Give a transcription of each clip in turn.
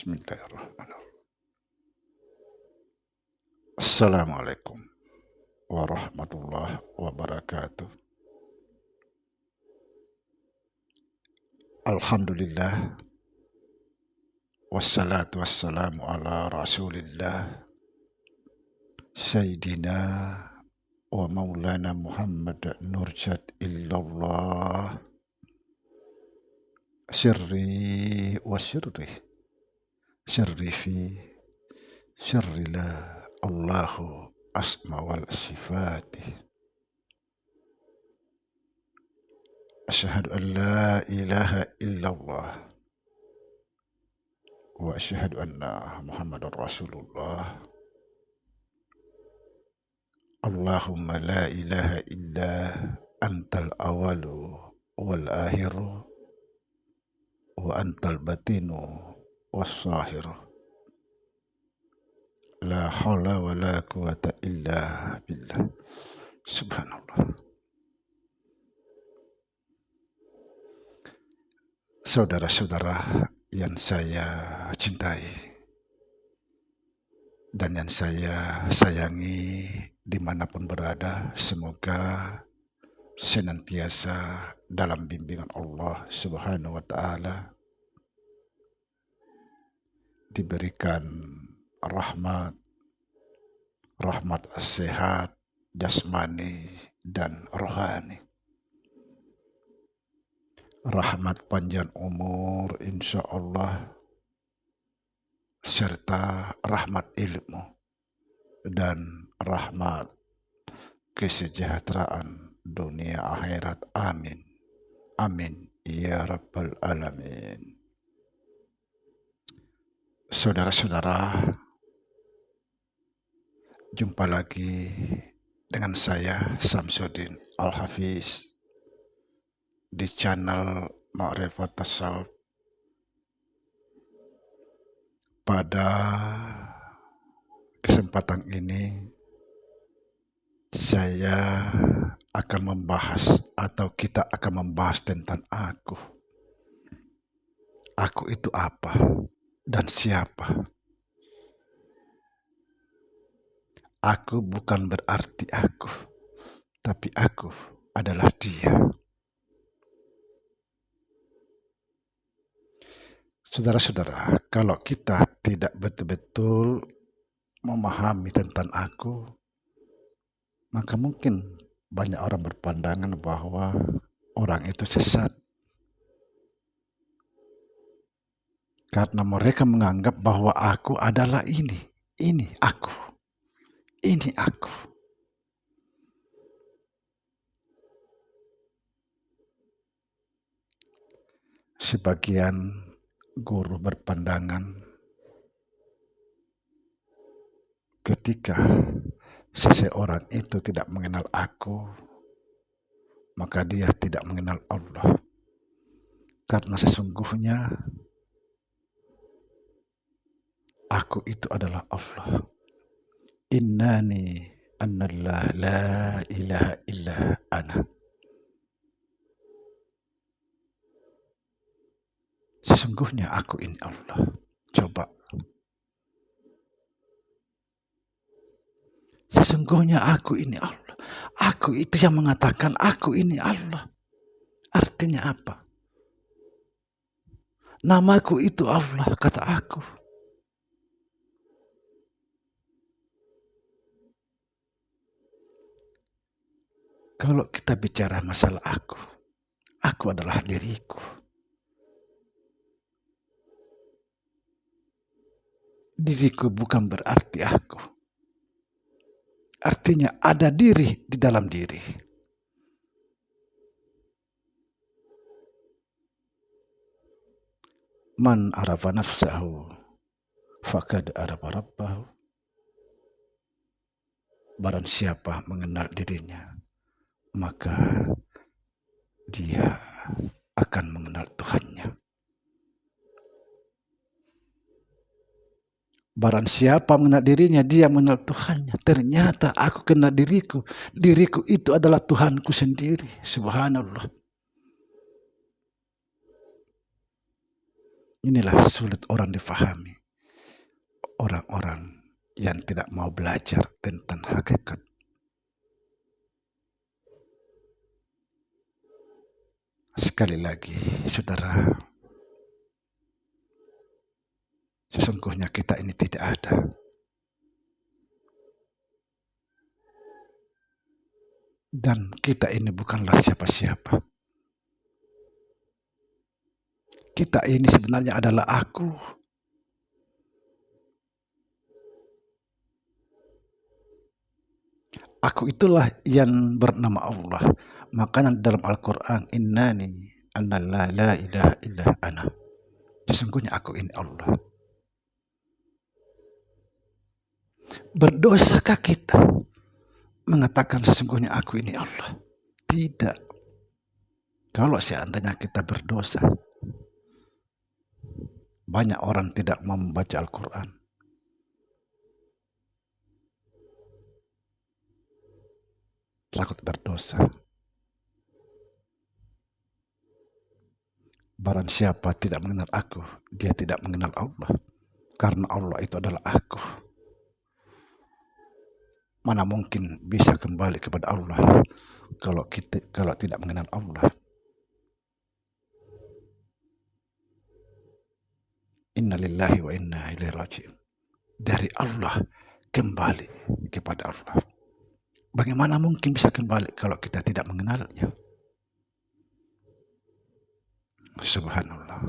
Bismillahirrahmanirrahim. Assalamualaikum warahmatullahi wabarakatuh. Alhamdulillah, wassalatu wassalamu ala rasulillah, Sayyidina wa maulana Muhammad nurjat illallah, sirri wa sirri, sirri fi sirri la Allahu asma wal sifati. Asyhadu an la ilaha illallah wa asyhadu anna Muhammadar Rasulullah. Allahumma la ilaha illa antal awalu wal akhiru wa antal batinu was sahiru. La haula wa la quwata illa billah. Subhanallah. Saudara-saudara yang saya cintai dan yang saya sayangi dimanapun berada, semoga senantiasa dalam bimbingan Allah Subhanahu wa Ta'ala, diberikan rahmat sehat jasmani dan rohani, rahmat panjang umur insya Allah, serta rahmat ilmu dan rahmat kesejahteraan dunia akhirat. Amin. Amin ya rabbal alamin. Saudara-saudara, jumpa lagi dengan saya Samsudin Al-Hafiz di channel Ma'rifat Tasawuf. Pada kesempatan ini saya akan membahas, atau kita akan membahas tentang aku. Aku itu apa dan siapa? Aku bukan berarti aku, tapi aku adalah dia. Saudara-saudara, kalau kita tidak betul-betul memahami tentang aku, maka mungkin banyak orang berpandangan bahwa orang itu sesat. Karena mereka menganggap bahwa aku adalah ini aku, ini aku. Sebagian guru berpandangan ketika seseorang itu tidak mengenal aku, maka dia tidak mengenal Allah. Karena sesungguhnya aku itu adalah Allah. Innani annallah la ilaha illa ana. Sesungguhnya aku ini Allah. Coba. Sesungguhnya aku ini Allah. Aku itu yang mengatakan aku ini Allah. Artinya apa? Namaku itu Allah, kata aku. Kalau kita bicara masalah aku adalah diriku. Diriku bukan berarti aku. Artinya ada diri di dalam diri. Man arafa nafsahu faqad arafa rabbahu. Barang siapa mengenal dirinya, maka dia akan mengenal Tuhannya. Barang siapa mengenal dirinya, dia mengenal Tuhannya. Ternyata aku kenal diriku. Diriku itu adalah Tuhanku sendiri. Subhanallah. Inilah sulit orang difahami. Orang-orang yang tidak mau belajar tentang hakikat. Sekali lagi, saudara, sesungguhnya kita ini tidak ada. Dan kita ini bukanlah siapa-siapa. Kita ini sebenarnya adalah aku. Aku itulah yang bernama Allah. Makanya dalam Al-Quran, innani anna la ilaha illa ana. Sesungguhnya aku ini Allah. Berdosakah kita mengatakan sesungguhnya aku ini Allah? Tidak. Kalau seandainya kita berdosa, banyak orang tidak mau membaca Al-Quran. Takut berdosa. Barang siapa tidak mengenal aku, dia tidak mengenal Allah. Karena Allah itu adalah aku. Mana mungkin bisa kembali kepada Allah kalau tidak mengenal Allah. Inna lillahi wa inna ilaihi raji'un. Dari Allah kembali kepada Allah. Bagaimana mungkin bisa kembali kalau kita tidak mengenalnya? Subhanallah.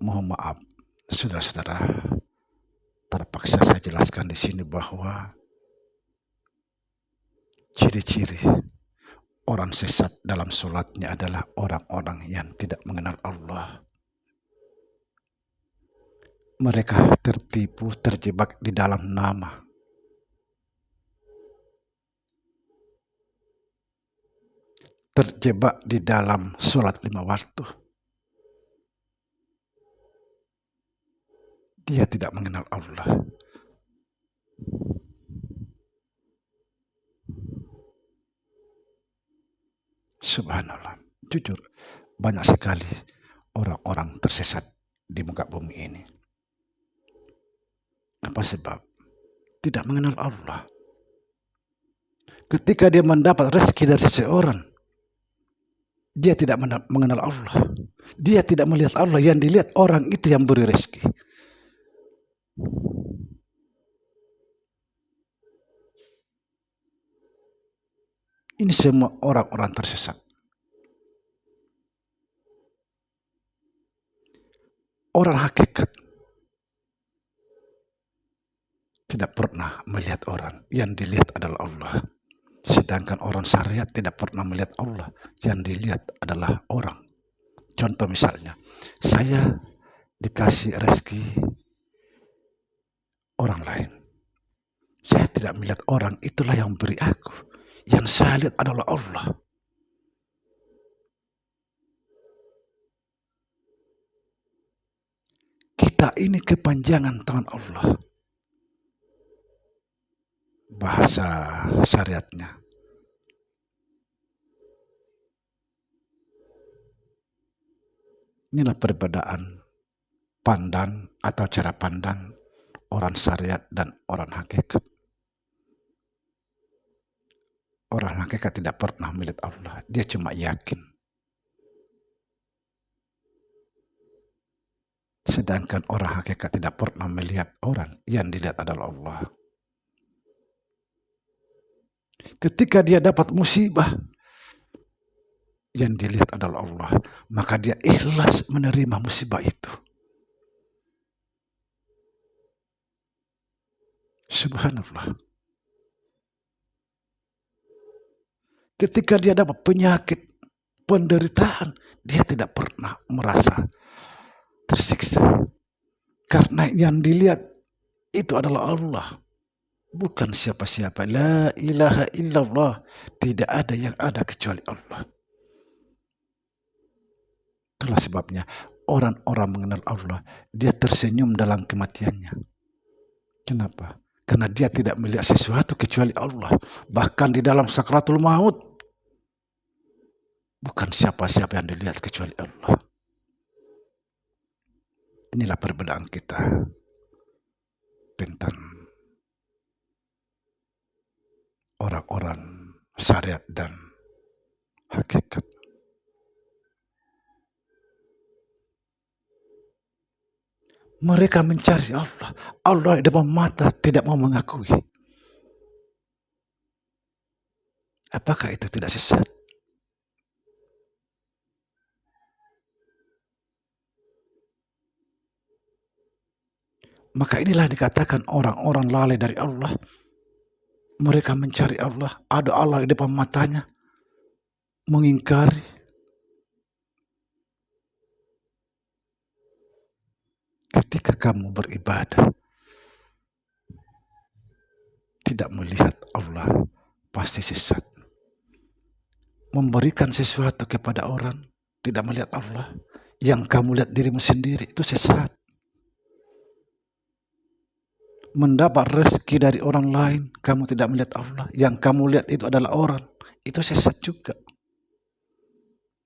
Mohon maaf, saudara-saudara, terpaksa saya jelaskan di sini bahwa ciri-ciri orang sesat dalam sholatnya adalah orang-orang yang tidak mengenal Allah. Mereka tertipu, terjebak di dalam nama. Terjebak di dalam sholat 5 waktu. Dia tidak mengenal Allah. Subhanallah. Jujur, banyak sekali orang-orang tersesat di muka bumi ini. Apa sebab? Tidak mengenal Allah. Ketika dia mendapat rezeki dari seseorang, dia tidak mengenal Allah. Dia tidak melihat Allah, yang dilihat orang itu yang beri rezeki. Ini semua orang-orang tersesat. Orang hakikat tidak pernah melihat orang, yang dilihat adalah Allah. Sedangkan orang syariat tidak pernah melihat Allah, yang dilihat adalah orang. Contoh misalnya, saya dikasih rezeki orang lain. Saya tidak melihat orang, itulah yang beri aku. Yang saya lihat adalah Allah. Kita ini kepanjangan tangan Allah. Bahasa syariatnya. Inilah perbedaan pandang atau cara pandang orang syariat dan orang hakikat. Orang hakikat tidak pernah melihat Allah, dia cuma yakin. Sedangkan orang hakikat tidak pernah melihat orang, yang dilihat adalah Allah. Ketika dia dapat musibah, yang dilihat adalah Allah, maka dia ikhlas menerima musibah itu. Subhanallah. Ketika dia dapat penyakit, penderitaan, dia tidak pernah merasa tersiksa. Karena yang dilihat itu adalah Allah. Bukan siapa-siapa. La ilaha illallah. Tidak ada yang ada kecuali Allah. Itulah sebabnya orang-orang mengenal Allah, dia tersenyum dalam kematiannya. Kenapa? Karena dia tidak melihat sesuatu kecuali Allah. Bahkan di dalam sakratul maut, bukan siapa-siapa yang dilihat kecuali Allah. Inilah perbedaan kita tentang orang-orang syariat dan hakikat. Mereka mencari Allah. Allah di depan mata tidak mau mengakui. Apakah itu tidak sesat? Maka inilah dikatakan orang-orang lalai dari Allah. Mereka mencari Allah, ada Allah di depan matanya, mengingkari. Ketika kamu beribadah, tidak melihat Allah, pasti sesat. Memberikan sesuatu kepada orang, tidak melihat Allah, yang kamu lihat dirimu sendiri, itu sesat. Mendapat rezeki dari orang lain, kamu tidak melihat Allah, yang kamu lihat itu adalah orang, itu sesat juga.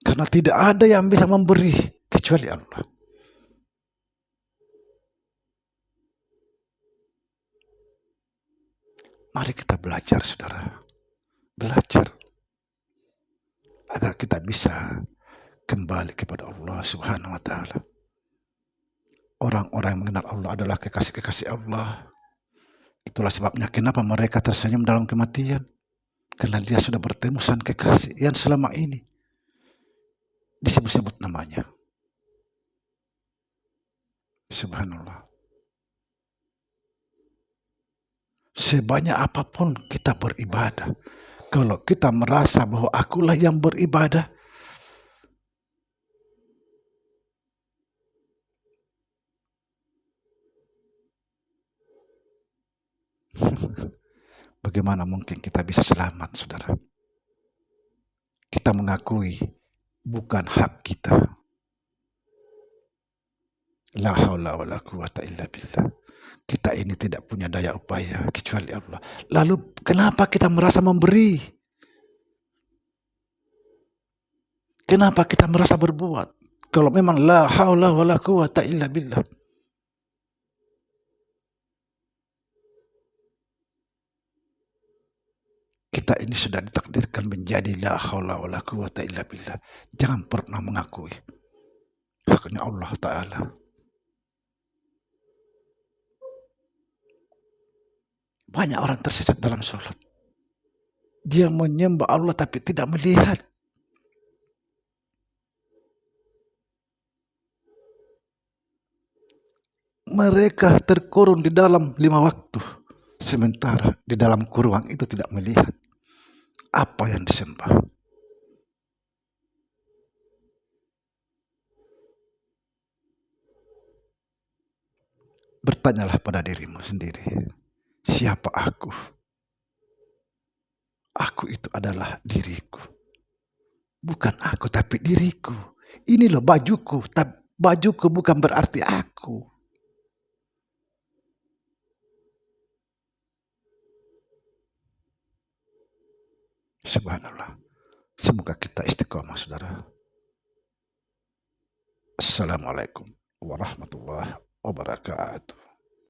Karena tidak ada yang bisa memberi kecuali Allah. Mari kita belajar, saudara. Belajar. Agar kita bisa kembali kepada Allah Subhanahu wa Ta'ala. Orang-orang yang mengenal Allah adalah kekasih-kekasih Allah. Itulah sebabnya kenapa mereka tersenyum dalam kematian. Karena dia sudah bertemu sang kekasih yang selama ini disebut-sebut namanya. Subhanallah. Sebanyak apapun kita beribadah, kalau kita merasa bahwa akulah yang beribadah, bagaimana mungkin kita bisa selamat, saudara? Kita mengakui bukan hak kita. La haula wa la quwata illa billah. Kita ini tidak punya daya upaya kecuali Allah. Lalu kenapa kita merasa memberi? Kenapa kita merasa berbuat? Kalau memang la haula wa la quwata illa billah. Kita ini sudah ditakdirkan menjadi la haula wa la quwata illa billah. Jangan pernah mengakui haknya Allah Ta'ala. Banyak orang tersesat dalam sholat. Dia menyembah Allah tapi tidak melihat. Mereka terkurung di dalam 5 waktu. Sementara di dalam kurungan itu tidak melihat apa yang disembah. Bertanyalah pada dirimu sendiri. Siapa aku? Aku itu adalah diriku. Bukan aku tapi diriku. Ini loh bajuku. Bajuku bukan berarti aku. Subhanallah. Semoga kita istiqomah, saudara. Assalamualaikum warahmatullahi wabarakatuh.